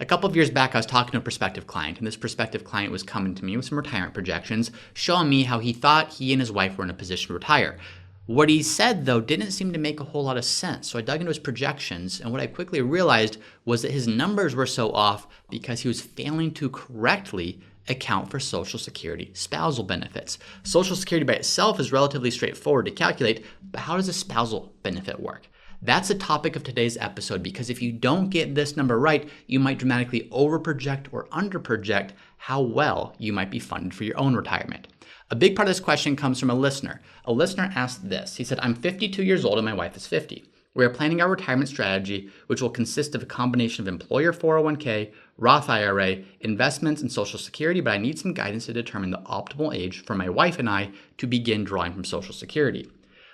A couple of years back, I was talking to a prospective client, and this prospective client was coming to me with some retirement projections, showing me how he thought he and his wife were in a position to retire. What he said, though, didn't seem to make a whole lot of sense. So I dug into his projections, and what I quickly realized was that his numbers were so off because he was failing to correctly account for Social Security spousal benefits. Social Security by itself is relatively straightforward to calculate, but how does a spousal benefit work? That's the topic of today's episode, because if you don't get this number right, you might dramatically overproject or underproject how well you might be funded for your own retirement. A big part of this question comes from a listener. A listener asked this. He said, I'm 52 years old and my wife is 50. We are planning our retirement strategy, which will consist of a combination of employer 401k, Roth IRA, investments, and Social Security, but I need some guidance to determine the optimal age for my wife and I to begin drawing from Social Security.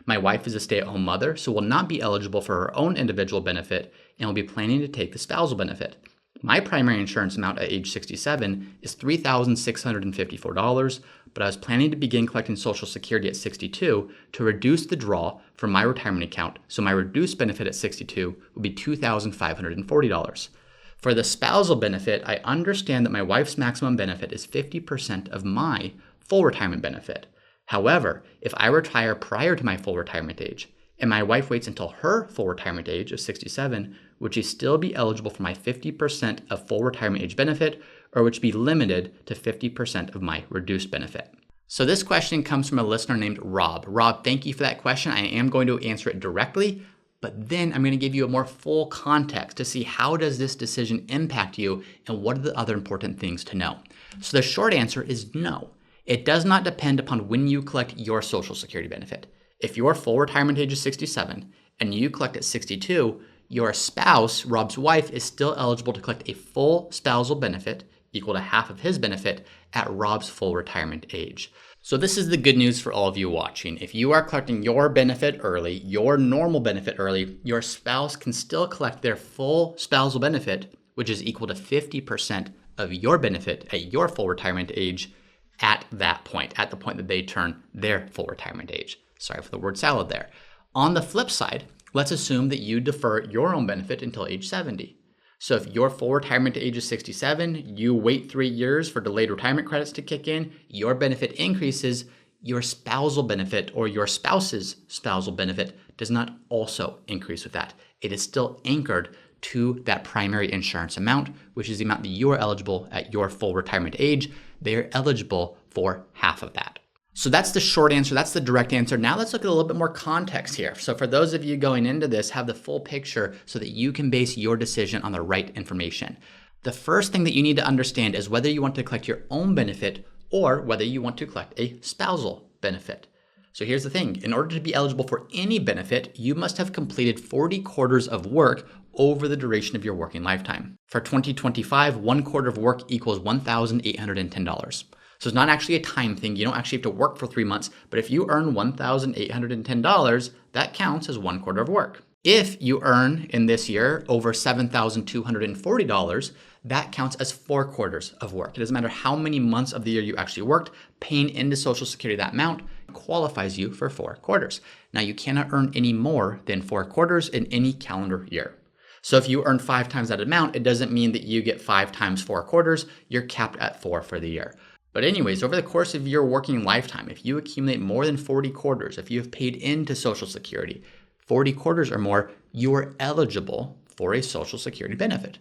My wife is a stay-at-home mother, so will not be eligible for her own individual benefit and will be planning to take the spousal benefit. My primary insurance amount at age 67 is $3,654, but I was planning to begin collecting Social Security at 62 to reduce the draw from my retirement account, so my reduced benefit at 62 would be $2,540. For the spousal benefit, I understand that my wife's maximum benefit is 50% of my full retirement benefit. However, if I retire prior to my full retirement age, and my wife waits until her full retirement age of 67, would she still be eligible for my 50% of full retirement age benefit, or would she be limited to 50% of my reduced benefit? So this question comes from a listener named Rob. Rob, thank you for that question. I am going to answer it directly, but then I'm going to give you a more full context to see how does this decision impact you and what are the other important things to know. So the short answer is no. It does not depend upon when you collect your Social Security benefit. If your full retirement age is 67 and you collect at 62, your spouse, Rob's wife, is still eligible to collect a full spousal benefit equal to half of his benefit at Rob's full retirement age. So this is the good news for all of you watching. If you are collecting your benefit early, your normal benefit early, your spouse can still collect their full spousal benefit, which is equal to 50% of your benefit at your full retirement age at that point, at the point that they turn their full retirement age. Sorry for the word salad there. On the flip side, let's assume that you defer your own benefit until age 70. So if your full retirement age is 67, you wait 3 years for delayed retirement credits to kick in, your benefit increases, your spousal benefit or your spouse's spousal benefit does not also increase with that. It is still anchored to that primary insurance amount, which is the amount that you are eligible at your full retirement age. They are eligible for half of that. So that's the short answer. That's the direct answer. Now let's look at a little bit more context here. So for those of you going into this, have the full picture so that you can base your decision on the right information. The first thing that you need to understand is whether you want to collect your own benefit or whether you want to collect a spousal benefit. So here's the thing. In order to be eligible for any benefit, you must have completed 40 quarters of work over the duration of your working lifetime. For 2025, 1 quarter of work equals $1,810. So it's not actually a time thing. You don't actually have to work for 3 months, but if you earn $1,810, that counts as 1 quarter of work. If you earn in this year over $7,240, that counts as 4 quarters of work. It doesn't matter how many months of the year you actually worked, paying into Social Security that amount qualifies you for 4 quarters. Now you cannot earn any more than 4 quarters in any calendar year. So if you earn 5 times that amount, it doesn't mean that you get 5 times 4 quarters. You're capped at 4 for the year. But anyways, over the course of your working lifetime, if you accumulate more than 40 quarters, if you have paid into Social Security, 40 quarters or more, you are eligible for a Social Security benefit.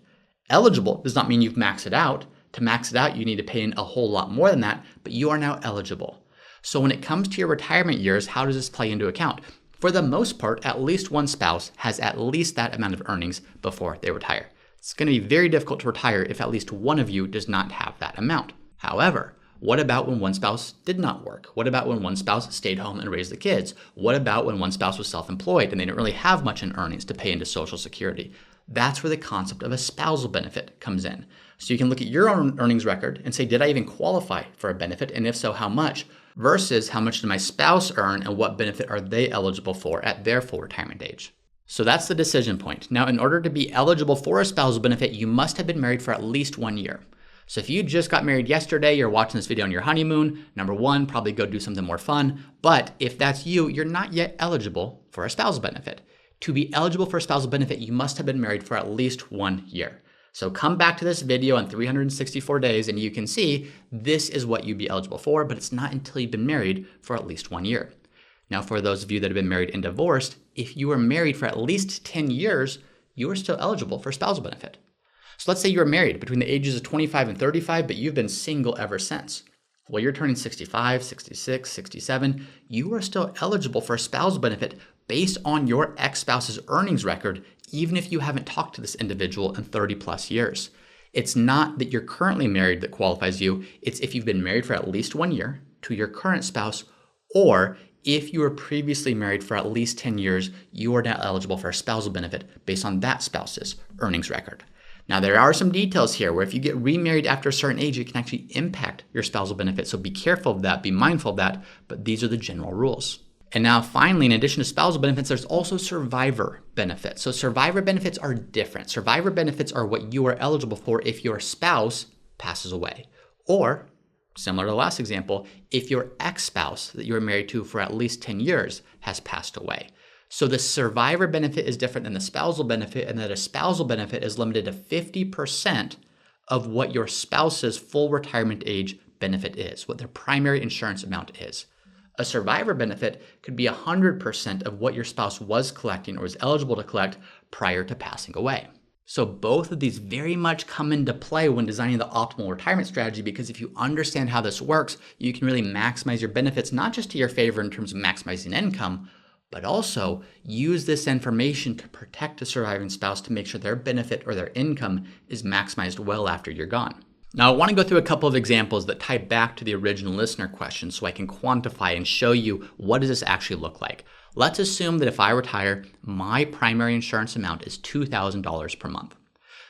Eligible does not mean you've maxed it out. To max it out, you need to pay in a whole lot more than that, but you are now eligible. So when it comes to your retirement years, how does this play into account? For the most part, at least one spouse has at least that amount of earnings before they retire. It's going to be very difficult to retire if at least one of you does not have that amount. However, what about when one spouse did not work? What about when one spouse stayed home and raised the kids? What about when one spouse was self-employed and they didn't really have much in earnings to pay into Social Security? That's where the concept of a spousal benefit comes in. So you can look at your own earnings record and say, did I even qualify for a benefit? And if so, how much? Versus how much did my spouse earn and what benefit are they eligible for at their full retirement age? So that's the decision point. Now, in order to be eligible for a spousal benefit, you must have been married for at least 1 year. So if you just got married yesterday, you're watching this video on your honeymoon, number one, probably go do something more fun. But if that's you, you're not yet eligible for a spousal benefit. To be eligible for a spousal benefit, you must have been married for at least 1 year. So come back to this video in 364 days and you can see this is what you'd be eligible for, but it's not until you've been married for at least 1 year. Now, for those of you that have been married and divorced, if you were married for at least 10 years, you are still eligible for spousal benefit. So let's say you were married between the ages of 25 and 35, but you've been single ever since. Well, you're turning 65, 66, 67, you are still eligible for a spousal benefit based on your ex-spouse's earnings record, even if you haven't talked to this individual in 30 plus years. It's not that you're currently married that qualifies you, it's if you've been married for at least 1 year to your current spouse, or if you were previously married for at least 10 years, you are now eligible for a spousal benefit based on that spouse's earnings record. Now, there are some details here where if you get remarried after a certain age, it can actually impact your spousal benefit. So be careful of that, be mindful of that, but these are the general rules. And now finally, in addition to spousal benefits, there's also survivor benefits. So survivor benefits are different. Survivor benefits are what you are eligible for if your spouse passes away. Or, similar to the last example, if your ex-spouse that you were married to for at least 10 years has passed away. So the survivor benefit is different than the spousal benefit, and that a spousal benefit is limited to 50% of what your spouse's full retirement age benefit is, what their primary insurance amount is. A survivor benefit could be 100% of what your spouse was collecting or was eligible to collect prior to passing away. So both of these very much come into play when designing the optimal retirement strategy, because if you understand how this works, you can really maximize your benefits, not just to your favor in terms of maximizing income, but also use this information to protect a surviving spouse to make sure their benefit or their income is maximized well after you're gone. Now, I want to go through a couple of examples that tie back to the original listener question so I can quantify and show you what does this actually look like. Let's assume that if I retire, my primary insurance amount is $2,000 per month.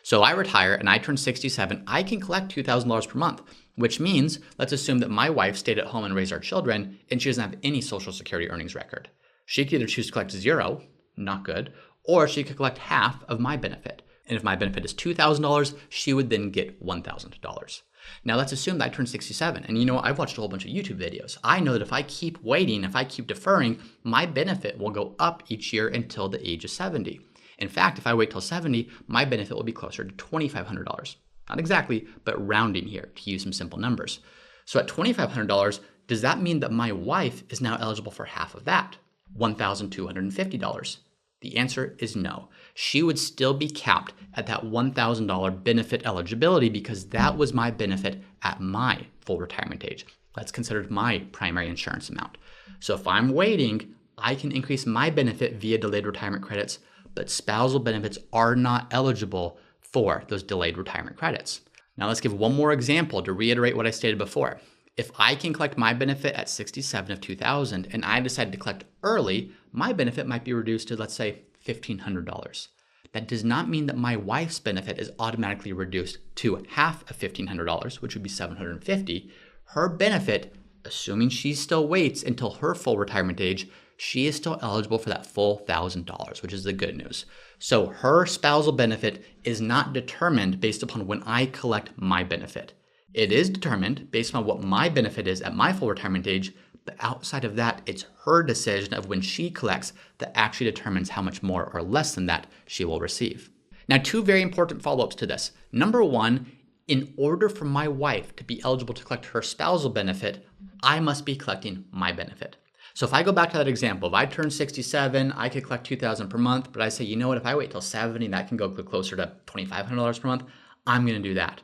So I retire and I turn 67, I can collect $2,000 per month, which means let's assume that my wife stayed at home and raised our children and she doesn't have any Social Security earnings record. She could either choose to collect zero, not good, or she could collect half of my benefit. And if my benefit is $2,000, she would then get $1,000. Now let's assume that I turn 67. And you know, I've watched a whole bunch of YouTube videos. I know that if I keep waiting, if I keep deferring, my benefit will go up each year until the age of 70. In fact, if I wait till 70, my benefit will be closer to $2,500. Not exactly, but rounding here to use some simple numbers. So at $2,500, does that mean that my wife is now eligible for half of that, $1,250? The answer is no. She would still be capped at that $1,000 benefit eligibility because that was my benefit at my full retirement age. That's considered my primary insurance amount. So if I'm waiting, I can increase my benefit via delayed retirement credits, but spousal benefits are not eligible for those delayed retirement credits. Now let's give one more example to reiterate what I stated before. If I can collect my benefit at 67 of 2000 and I decide to collect early, my benefit might be reduced to, let's say, $1,500. That does not mean that my wife's benefit is automatically reduced to half of $1,500, which would be $750. Her benefit, assuming she still waits until her full retirement age, she is still eligible for that full $1,000, which is the good news. So her spousal benefit is not determined based upon when I collect my benefit. It is determined based on what my benefit is at my full retirement age, but outside of that, it's her decision of when she collects that actually determines how much more or less than that she will receive. Now, two very important follow-ups to this. Number one, in order for my wife to be eligible to collect her spousal benefit, I must be collecting my benefit. So if I go back to that example, if I turn 67, I could collect $2,000 per month, but I say, you know what, if I wait till 70, that can go closer to $2,500 per month, I'm gonna do that.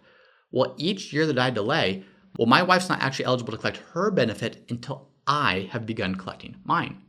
Well, each year that I delay, my wife's not actually eligible to collect her benefit until I have begun collecting mine.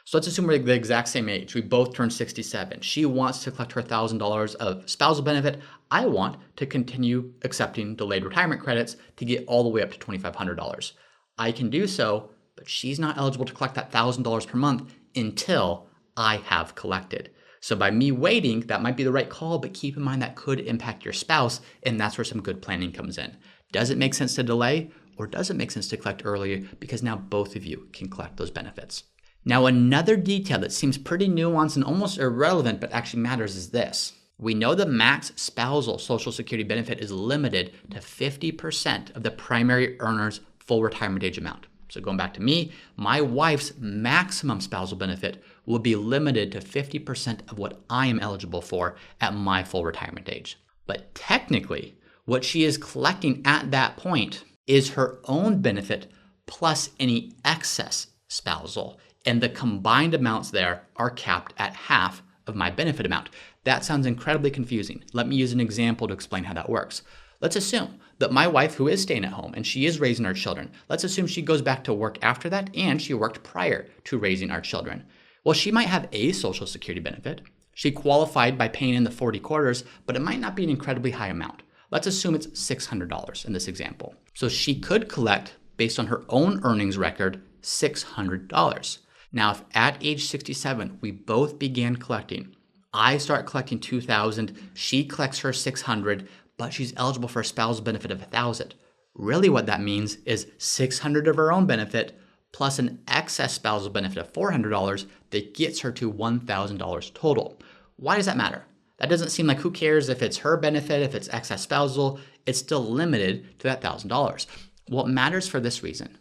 So let's assume we're the exact same age. We both turned 67. She wants to collect her $1,000 of spousal benefit. I want to continue accepting delayed retirement credits to get all the way up to $2,500. I can do so, but she's not eligible to collect that $1,000 per month until I have collected. So by me waiting, that might be the right call, but keep in mind that could impact your spouse, and that's where some good planning comes in. Does it make sense to delay, or does it make sense to collect earlier, because now both of you can collect those benefits? Now, another detail that seems pretty nuanced and almost irrelevant, but actually matters is this. We know the max spousal Social Security benefit is limited to 50% of the primary earner's full retirement age amount. So going back to me, my wife's maximum spousal benefit will be limited to 50% of what I am eligible for at my full retirement age. But technically, what she is collecting at that point is her own benefit plus any excess spousal. And the combined amounts there are capped at half of my benefit amount. That sounds incredibly confusing. Let me use an example to explain how that works. Let's assume that my wife, who is staying at home and she is raising our children, let's assume she goes back to work after that and she worked prior to raising our children. Well, she might have a Social Security benefit. She qualified by paying in the 40 quarters, but it might not be an incredibly high amount. Let's assume it's $600 in this example. So she could collect, based on her own earnings record, $600. Now, if at age 67, we both began collecting, I start collecting $2,000, she collects her $600, but she's eligible for a spousal benefit of $1,000. Really what that means is $600 of her own benefit plus an excess spousal benefit of $400 that gets her to $1,000 total. Why does that matter? That doesn't seem like, who cares if it's her benefit, if it's excess spousal, it's still limited to that $1,000. Well, it matters for this reason.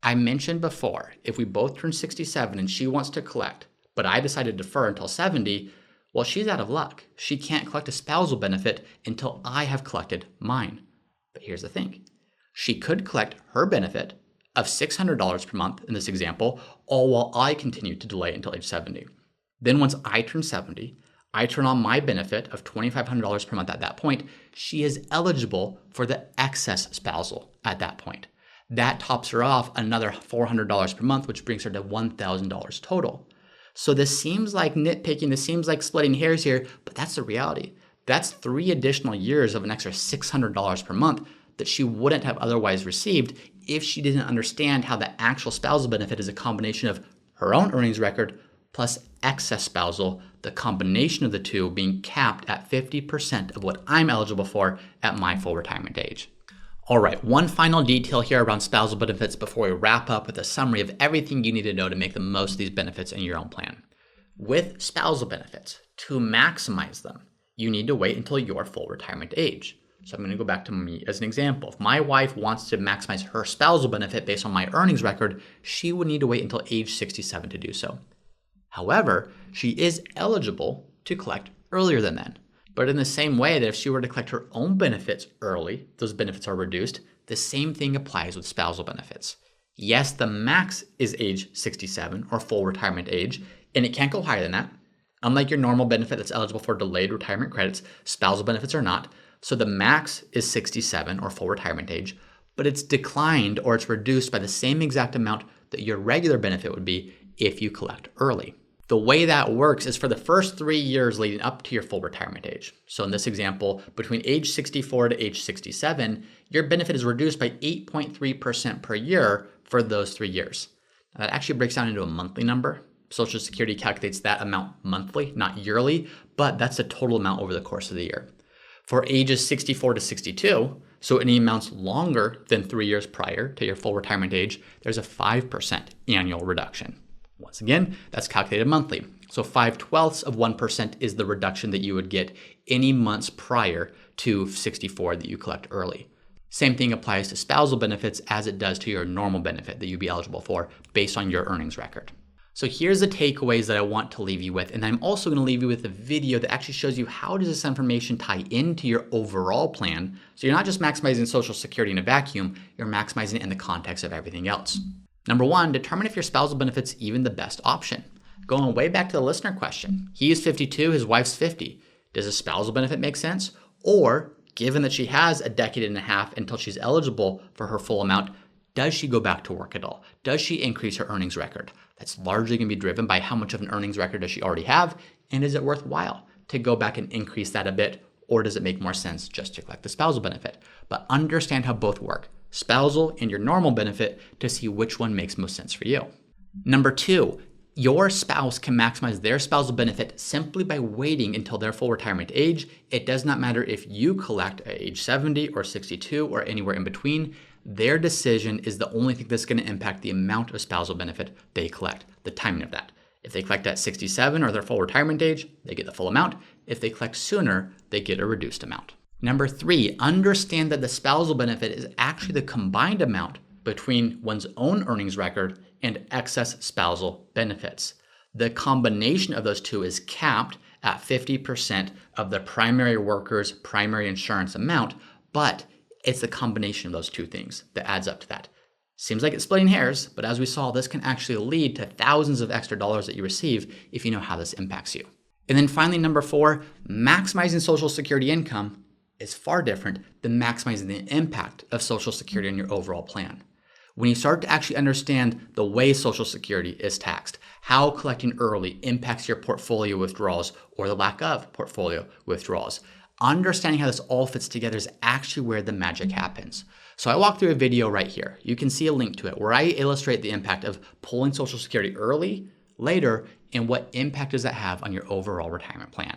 I mentioned before, if we both turn 67 and she wants to collect, but I decide to defer until 70, well, she's out of luck. She can't collect a spousal benefit until I have collected mine. But here's the thing. She could collect her benefit of $600 per month in this example, all while I continue to delay until age 70. Then once I turn 70, I turn on my benefit of $2,500 per month at that point. She is eligible for the excess spousal at that point. That tops her off another $400 per month, which brings her to $1,000 total. So this seems like nitpicking, this seems like splitting hairs here, but that's the reality. That's 3 additional years of an extra $600 per month that she wouldn't have otherwise received if she didn't understand how the actual spousal benefit is a combination of her own earnings record plus excess spousal, the combination of the two being capped at 50% of what I'm eligible for at my full retirement age. All right, one final detail here around spousal benefits before we wrap up with a summary of everything you need to know to make the most of these benefits in your own plan. With spousal benefits, to maximize them, you need to wait until your full retirement age. So I'm going to go back to me as an example. If my wife wants to maximize her spousal benefit based on my earnings record, she would need to wait until age 67 to do so. However, she is eligible to collect earlier than then. But in the same way that if she were to collect her own benefits early, those benefits are reduced, the same thing applies with spousal benefits. Yes, the max is age 67 or full retirement age, and it can't go higher than that. Unlike your normal benefit that's eligible for delayed retirement credits, spousal benefits are not. So the max is 67 or full retirement age, but it's declined or it's reduced by the same exact amount that your regular benefit would be if you collect early. The way that works is for the first 3 years leading up to your full retirement age. So in this example, between age 64 to age 67, your benefit is reduced by 8.3% per year for those 3 years. Now, that actually breaks down into a monthly number. Social Security calculates that amount monthly, not yearly, but that's the total amount over the course of the year. For ages 64 to 62, so any amounts longer than 3 years prior to your full retirement age, there's a 5% annual reduction. Once again, that's calculated monthly. So 5/12 of 1% is the reduction that you would get any months prior to 64 that you collect early. Same thing applies to spousal benefits as it does to your normal benefit that you'd be eligible for based on your earnings record. So here's the takeaways that I want to leave you with. And I'm also going to leave you with a video that actually shows you how does this information tie into your overall plan. So you're not just maximizing Social Security in a vacuum, you're maximizing it in the context of everything else. Number 1, determine if your spousal benefit's even the best option. Going way back to the listener question, he is 52, his wife's 50. Does a spousal benefit make sense? Or, given that she has a decade and a half until she's eligible for her full amount, does she go back to work at all? Does she increase her earnings record? That's largely going to be driven by how much of an earnings record does she already have, and is it worthwhile to go back and increase that a bit, or does it make more sense just to collect the spousal benefit? But understand how both work, spousal and your normal benefit, to see which one makes most sense for you. Number 2, your spouse can maximize their spousal benefit simply by waiting until their full retirement age. It does not matter if you collect at age 70 or 62 or anywhere in between. Their decision is the only thing that's going to impact the amount of spousal benefit they collect, the timing of that. If they collect at 67 or their full retirement age, they get the full amount. If they collect sooner, they get a reduced amount. Number 3, understand that the spousal benefit is actually the combined amount between one's own earnings record and excess spousal benefits. The combination of those two is capped at 50% of the primary worker's primary insurance amount, but it's the combination of those two things that adds up to that. Seems like it's splitting hairs, but as we saw, this can actually lead to thousands of extra dollars that you receive if you know how this impacts you. And then finally, number 4, maximizing Social Security income is far different than maximizing the impact of Social Security on your overall plan. When you start to actually understand the way Social Security is taxed, how collecting early impacts your portfolio withdrawals or the lack of portfolio withdrawals, understanding how this all fits together is actually where the magic happens. So I walked through a video right here. You can see a link to it where I illustrate the impact of pulling Social Security early, later, and what impact does that have on your overall retirement plan.